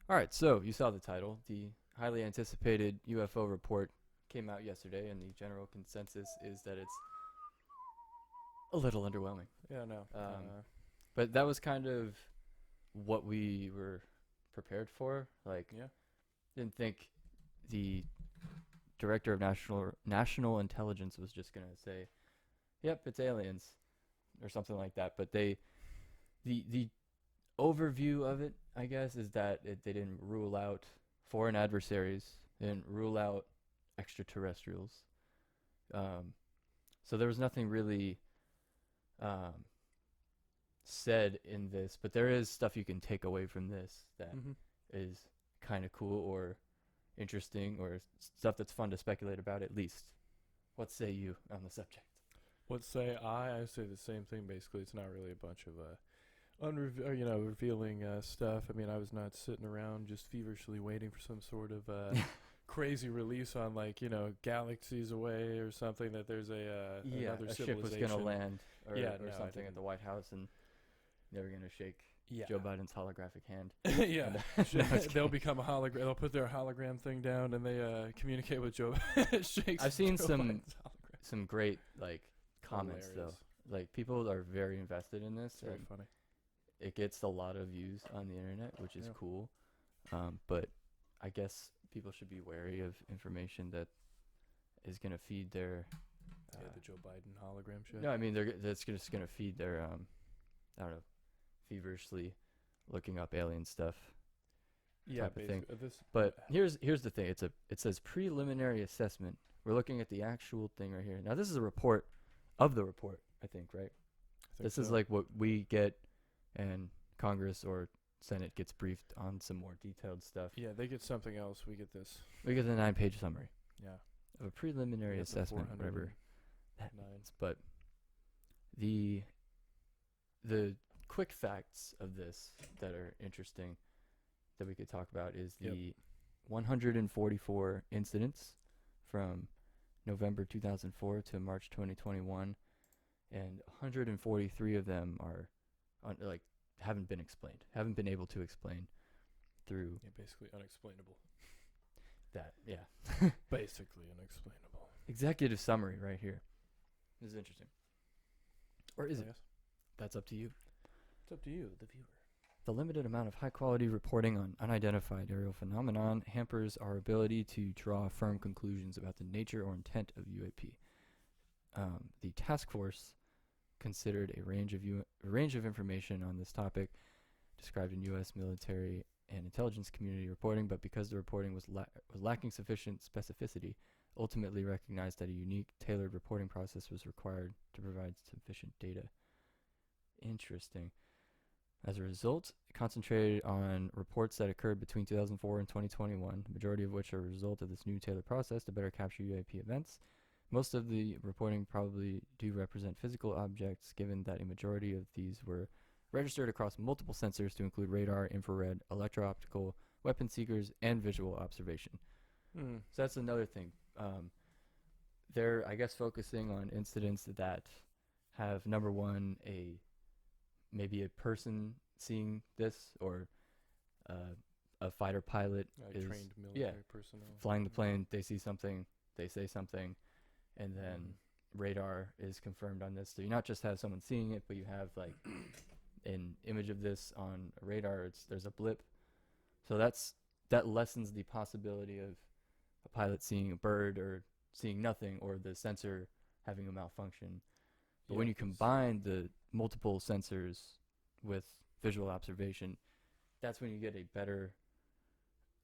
All right, so you saw the title. The highly anticipated UFO report came out yesterday, and the general consensus is that it's a little underwhelming. Yeah, no. But that was kind of what we were prepared for. Like, Yeah. didn't think the director of national intelligence was just gonna say, "Yep, it's aliens," or something like that. But the overview of it, I guess, is that they didn't rule out foreign adversaries, they didn't rule out extraterrestrials. Um, so there was nothing really um, said in this, but there is stuff you can take away from this that Mm-hmm. is kind of cool or interesting or stuff that's fun to speculate about at least. What say you on the subject? What say I? I say the same thing. Basically, it's not really a bunch of revealing stuff. I mean, I was not sitting around just feverishly waiting for some sort of crazy release on galaxies away or something that there's Yeah, another a ship was civilization. gonna land Yeah, or no, I something at didn't. the White House, and they were gonna shake Yeah. Joe Biden's holographic hand. Yeah. And, no, I was They'll kidding. become a hologram. They'll put their hologram thing down and they communicate with Joe. Shakes I've seen Joe Biden's hologram. some great like comments though. Hilarious. Like people are very invested in this, It's very and funny. it gets a lot of views on the internet, which is Yeah. cool. But I guess people should be wary of information that is gonna feed their. Yeah, the Joe Biden hologram shit. No, I mean that's just gonna feed their I don't know, feverishly looking up alien stuff Yeah, type of thing. basically. This. But here's the thing. It says preliminary assessment. We're looking at the actual thing right here. Now this is a report of the report, I think, right? I think This is so. like what we get, and Congress or Senate gets briefed on some more detailed stuff. Yeah, they get something else. We get this. We get the 9-page summary Yeah. of a preliminary We get the assessment, whatever 409. that means. But the the quick facts of this that are interesting that we could talk about is Yep. the 144 incidents from November 2004 to March 2021, and 143 of them are like haven't been explained, haven't been able to explain through Yeah, basically unexplainable. that. Yeah. Basically unexplainable. Executive summary right here. This is interesting. Or is I it? guess. That's up to you. It's up to you, the viewer. The limited amount of high-quality reporting on unidentified aerial phenomenon hampers our ability to draw firm conclusions about the nature or intent of UAP. The task force considered a range of information on this topic described in U.S. military and intelligence community reporting, but because the reporting was lacking sufficient specificity, ultimately recognized that a unique, tailored reporting process was required to provide sufficient data. Interesting. As a result, it concentrated on reports that occurred between 2004 and 2021, the majority of which are a result of this new tailored process to better capture UAP events. Most of the reporting probably do represent physical objects, given that a majority of these were registered across multiple sensors to include radar, infrared, electro-optical, weapon seekers, and visual observation. Hmm. So that's another thing. They're, I guess, focusing on incidents that have, number one, maybe a person seeing this, or a fighter pilot Like is trained military personnel. flying the plane, they see something, they say something, and then radar is confirmed on this. So you not just have someone seeing it, but you have like an image of this on a radar. There's a blip, so that lessens the possibility of a pilot seeing a bird or seeing nothing, or the sensor having a malfunction. But when you combine the multiple sensors with visual observation, that's when you get a better,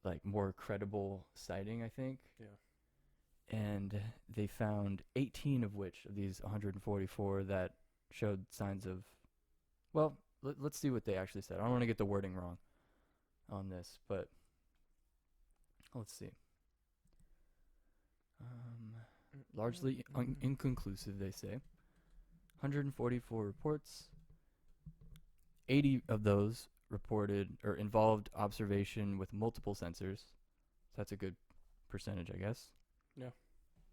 like more credible sighting, I think. Yeah. And they found 18 of which of these 144 that showed signs of, well, let's see what they actually said. I don't want to get the wording wrong on this, but let's see. Largely inconclusive, they say. 144 reports. 80 of those reported or involved observation with multiple sensors. So that's a good percentage, I guess. Yeah.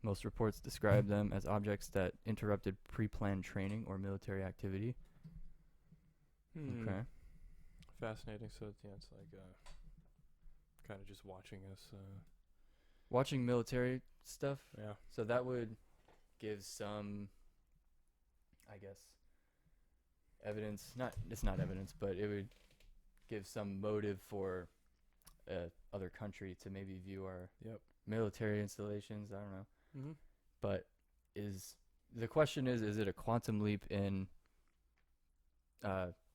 Most reports describe them as objects that interrupted pre-planned training or military activity. Hmm. Okay. Fascinating. So yeah, it's like kind of just watching us. Watching military stuff. Yeah. So that would give some, I guess, evidence. It's not evidence, but it would give some motive for other country to maybe view our Yep. military installations. I don't know. Mm-hmm. But the question is it a quantum leap in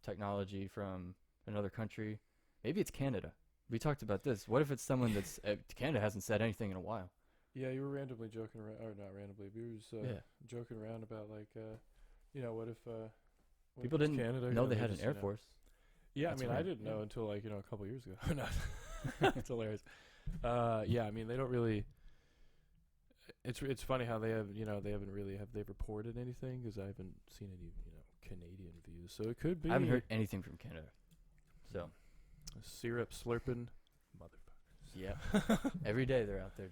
technology from another country? Maybe it's Canada. We talked about this. What if it's someone that's Canada hasn't said anything in a while? Yeah, you were randomly joking around, or not randomly, but you were just, joking around about like, what if People if it's didn't Canada know and they had an just, Air Force. Yeah, That's I mean, I weird. didn't know Yeah. until like a couple years ago. No, it's hilarious. Yeah, I mean, they don't really. It's funny how they have they haven't really have they reported anything because I haven't seen any Canadian views. So it could be. I haven't heard anything from Canada. So syrup slurping, motherfuckers. yeah, every day they're out there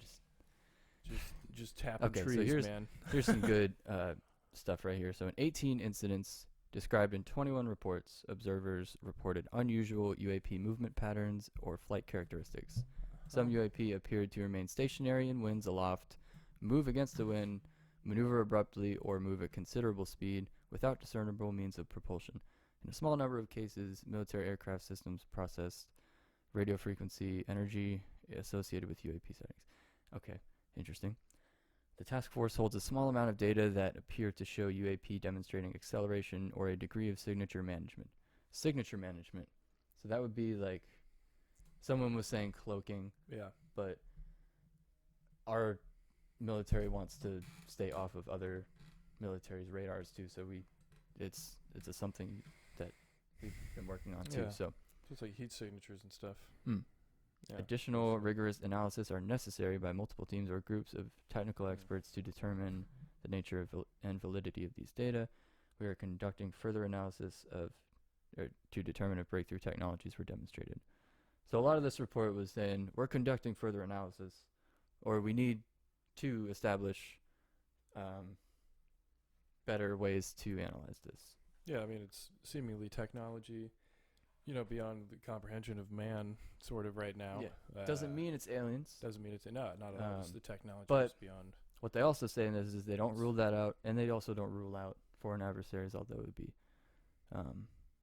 Just tapping Okay, so trees, man. here's some good stuff right here. So in 18 incidents described in 21 reports, observers reported unusual UAP movement patterns or flight characteristics. Some UAP appeared to remain stationary in winds aloft, move against the wind, maneuver abruptly, or move at considerable speed without discernible means of propulsion. In a small number of cases, military aircraft systems processed radio frequency energy associated with UAP settings. Okay, interesting. The task force holds a small amount of data that appear to show UAP demonstrating acceleration or a degree of signature management. Signature management. So that would be like someone was saying cloaking, Yeah. but our military wants to stay off of other military's radars too. So it's something that we've been working on too. Yeah. So It's like heat signatures and stuff. Yeah. additional rigorous analysis are necessary by multiple teams or groups of technical experts to determine the nature and validity of these data. We are conducting further analysis to determine if breakthrough technologies were demonstrated. So a lot of this report was saying we're conducting further analysis, or we need to establish better ways to analyze this. Yeah, I mean, it's seemingly technology, beyond the comprehension of man, sort of right now. Yeah. Doesn't mean it's aliens. Doesn't mean it's not at all. It's the technology but is beyond. What they also say in this is they don't rule that out, and they also don't rule out foreign adversaries, although it would be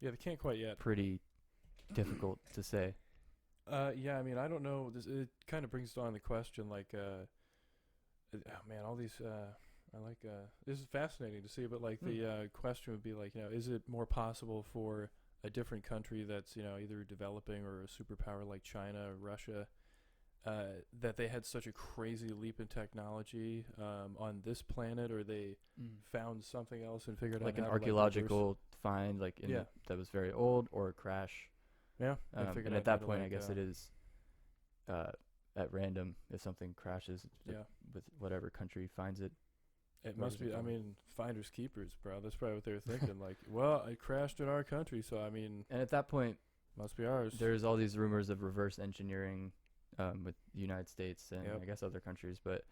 Yeah, they can't quite yet. pretty difficult to say. Yeah, I mean, I don't know. It kind of brings on the question, like, man, all these. I like. This is fascinating to see, but like the question would be like, is it more possible for a different country that's either developing or a superpower like China or Russia, that they had such a crazy leap in technology on this planet, or they found something else and figured Like out an how archaeological find, like Yeah. that was very old, or a crash. Yeah, they And figured at out that how to, point, I like, guess it is at random if something crashes Yeah. with whatever country finds it. It Where must does it be. I go? mean, finders keepers, bro. That's probably what they were thinking. Like, well, it crashed in our country, so I mean, And at that point, must be ours. there's all these rumors of reverse engineering with the United States and Yep. I guess other countries. But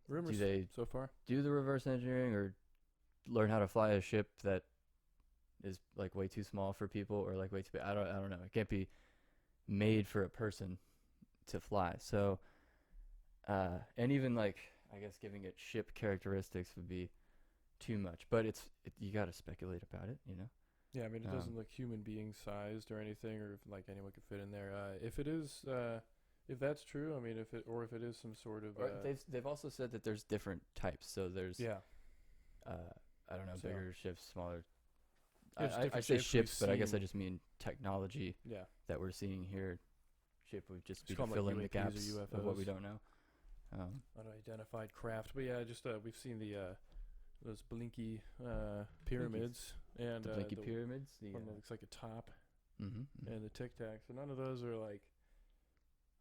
Rumors do they so far. do the reverse engineering or learn how to fly a ship that is like way too small for people or like way too big? I don't know. It can't be made for a person to fly. So and even like I guess giving it ship characteristics would be too much. But you got to speculate about it, Yeah, I mean, it doesn't look human being sized or anything, or if like anyone could fit in there. If it is, if that's true, I mean, if it is some sort of. Or they've also said that there's different types. So there's Yeah. I don't know, So- bigger ships, smaller. Yeah, just I different say shapes we've ships, but I guess I seen. just mean technology Yeah. that we're seeing here. Ship would just be call to 'em, like, fill in the UAPs or gaps of what we UFOs. don't know. Unidentified craft, but yeah, just we've seen the those blinky pyramids and The Blinky the pyramids. The one that looks like a top, and and the Tic Tacs. So none of those are like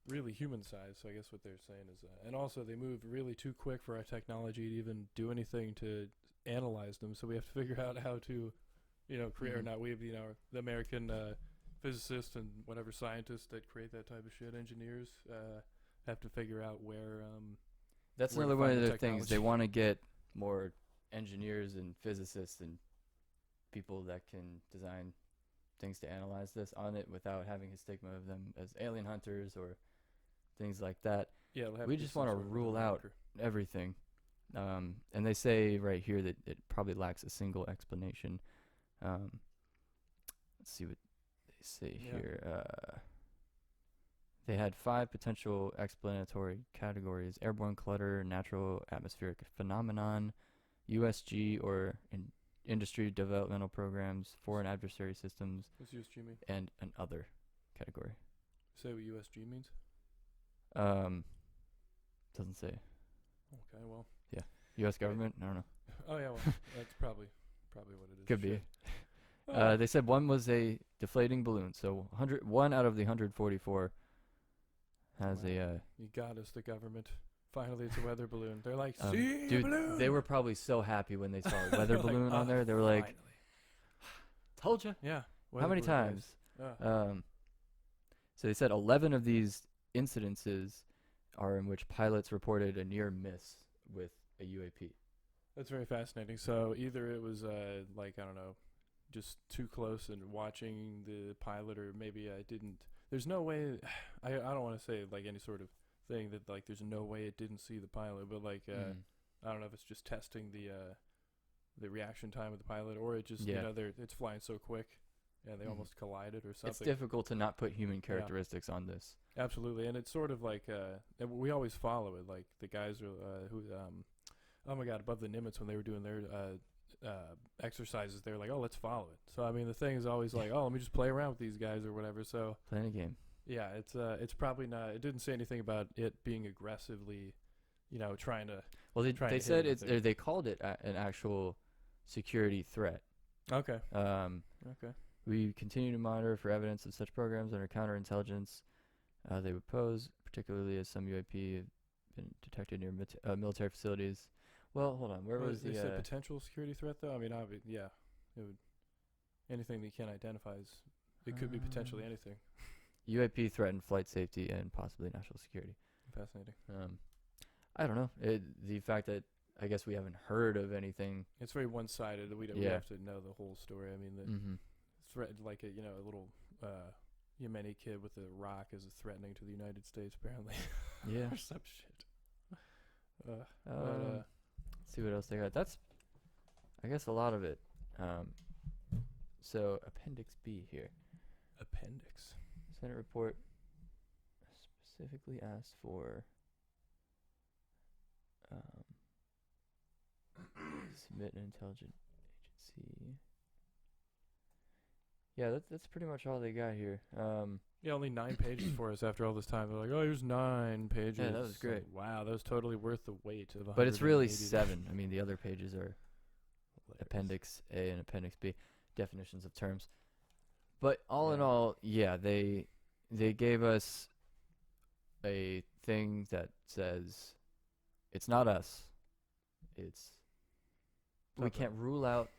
really human sized. So I guess what they're saying is, and also they move really too quick for our technology to even do anything to analyze them. So we have to figure out how to, create or Mhm. not. We have the American physicists and whatever scientists that create that type of shit, engineers, have to figure out where. That's where to another one find of the their things. They technology. want to get more engineers and physicists and people that can design things to analyze this on it without having a stigma of them as alien hunters or things like that. Yeah, it'll have We to be just some want to sort of rule weather out marker. everything. And they say right here that it probably lacks a single explanation. Let's see what they say Yeah. here. They had 5 potential explanatory categories: airborne clutter, natural atmospheric phenomenon, USG or industry developmental programs, foreign adversary systems, What's USG mean? and an other category. Say what USG means? Doesn't say. Okay, well. U.S. government? I don't know. Oh yeah, well, that's probably what it is. Could be. Shit. Oh. They said one was a deflating balloon. So 1 out of the 144 has Wow. a. You got us, the government. Finally, it's a weather balloon. They're like, Um, see, dude, a balloon. they were probably so happy when they saw a weather They're like, balloon on "Oh, there. They were like, finally." "Told you." Yeah. How weather many balloon times? guys. So they said 11 of these incidences are in which pilots reported a near miss with a UAP. That's very fascinating. So either it was like, I don't know, just too close and watching the pilot, or maybe I didn't. There's no way. I don't want to say like any sort of thing that like there's no way it didn't see the pilot, but like I don't know if it's just testing the reaction time of the pilot, or it just Yeah. it's flying so quick and they almost collided or something. It's difficult to not put human characteristics on this. Absolutely, and it's sort of like and we always follow it. Like the guys who oh my god, above the Nimitz when they were doing their exercises, they were like, oh, let's follow it. So I mean, the thing is always like, oh, let me just play around with these guys or whatever. So Playing a game. yeah, it's probably not. It didn't say anything about it being aggressively, trying to. Well, trying they to hit said it's anything. they called it an actual security threat. Okay. Okay. We continue to monitor for evidence of such programs under counterintelligence they would pose, particularly as some UAP have been detected near military facilities. Well, hold on. Where was they the? said potential security threat though? I mean, yeah, it would. Anything that you can't identify it could be potentially anything. UAP threatened flight safety and possibly national security. Fascinating. I don't know. The fact that I guess we haven't heard of anything. It's very one-sided. We Yeah. have to know the whole story. I mean, the threat, like a little Yemeni kid with a rock is threatening to the United States, apparently. Yeah. Or some shit. Let's see what else they got. That's, I guess, a lot of it. So Appendix B here. Appendix. Senate report specifically asked for submit an intelligent agency. Yeah, that's pretty much all they got here. Yeah, only 9 pages for us after all this time. They're like, oh, here's 9 pages. Yeah, that was great. Like, wow, that was totally worth the wait of. But it's really 180. 7. I mean, the other pages are Hilarious. Appendix A and Appendix B, definitions of terms. But all in Yeah. all, yeah, they gave us a thing that says it's not us. It's we Something. can't rule out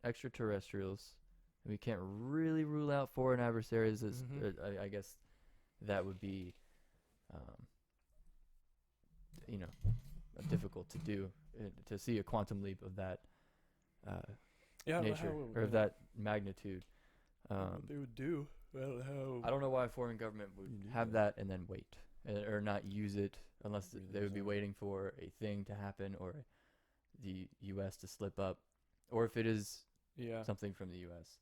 extraterrestrials. We can't really rule out foreign adversaries. I guess that would be, difficult to do, to see a quantum leap of that Yeah, I don't know nature how or of that magnitude. what they would do. I don't know how. I don't know why a foreign government would You need have that and then wait, or not use it unless Really they would be bizarre. waiting for a thing to happen or the U.S. to slip up, or if it is Yeah. something from the U.S.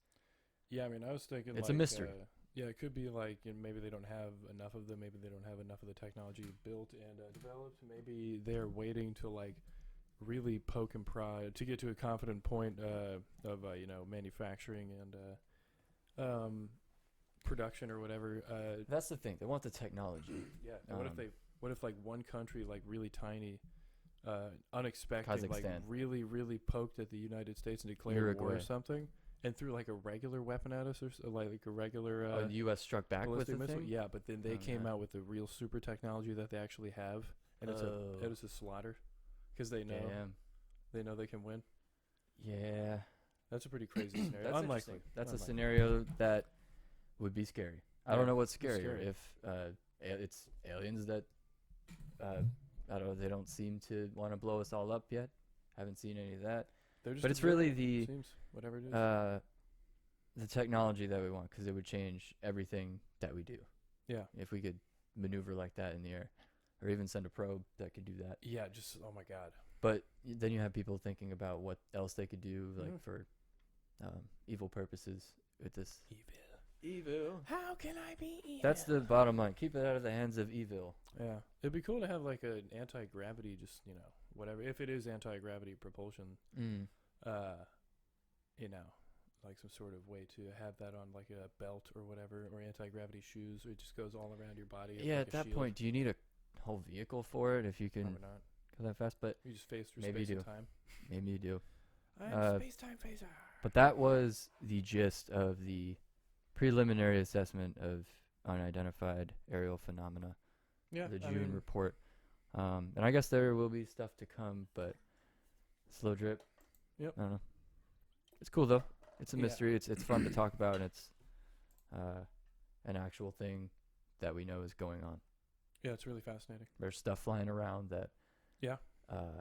Yeah, I mean, I was thinking It's a like, mystery. Yeah, it could be like maybe they don't have enough of them. Maybe they don't have enough of the technology built and developed. Maybe they're waiting to like really poke and prod to get to a confident point of manufacturing and production or whatever. That's the thing. They want the technology. Yeah. And what if like one country like really tiny, unexpected, like Kazakhstan. really really poked at the United States and declared war Uruguay. or something, and threw like a regular weapon at us or like a regular The U.S. struck back with ballistic the missile? thing. Yeah, but then they Oh, came no. out with the real super technology that they actually have, and it's a slaughter, because they Damn. know they can win. Yeah. That's a pretty crazy scenario. That's Unlikely. interesting. That's a Unlikely. scenario that would be scary. I Yeah, don't know what's it's scarier. scary. If it's aliens that I don't know. They don't seem to want to blow us all up yet. Haven't seen any of that. They're just But it's really observing, the seems whatever it is. the technology that we want, because it would change everything that we do. Yeah. If we could maneuver like that in the air, or even send a probe that could do that. Yeah, just oh my god. But then you have people thinking about what else they could do, like Mm. for evil purposes with this. Evil. How can I be evil? That's the bottom line. Keep it out of the hands of evil. Yeah, it'd be cool to have like an anti-gravity, just whatever. If it is anti-gravity propulsion, Mm. like some sort of way to have that on like a belt or whatever, or anti-gravity shoes. Or it just goes all around your body. as Yeah, like at a that shield. point, do you need a whole vehicle for it if you can Probably not. go that fast? But You just phase through Maybe you space do. and time. maybe you do. I'm space-time phaser. But that was the gist of the preliminary assessment of unidentified aerial phenomena, Yeah, the I June mean, report. And I guess there will be stuff to come, but slow drip. Yep. I don't know. It's cool though. It's a Yeah. mystery. It's fun to talk about, and it's an actual thing that we know is going on. yeah, it's really fascinating. There's stuff flying around that Yeah,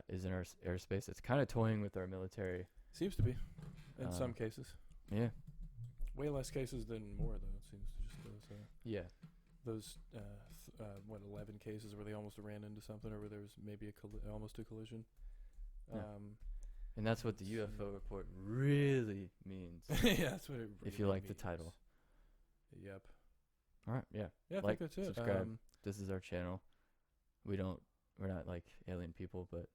is in our airspace. It's kind of toying with our military. seems to be in some Um, cases. Yeah. Way less cases than more, though. It seems to just Yeah. those 11 cases where they almost ran into something, or where there was maybe almost a collision. Yeah. And that's what the UFO report really means. Yeah, that's what it. If you really like the means. title. Yep. All right. Yeah. Yeah, I Like, think that's it. subscribe. This is our channel. We're not like alien people, but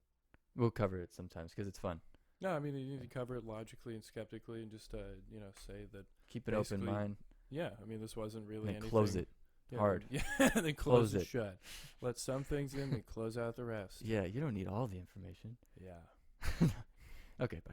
we'll cover it sometimes because it's fun. No, I mean you need to cover it logically and skeptically, and just say that. Keep an open Basically, mind Yeah, I mean this wasn't really and anything. close it. Yeah, hard. Yeah, then Close close it it. shut. Let some things in, then close out the rest. Yeah, you don't need all the information. Yeah. Okay, bye.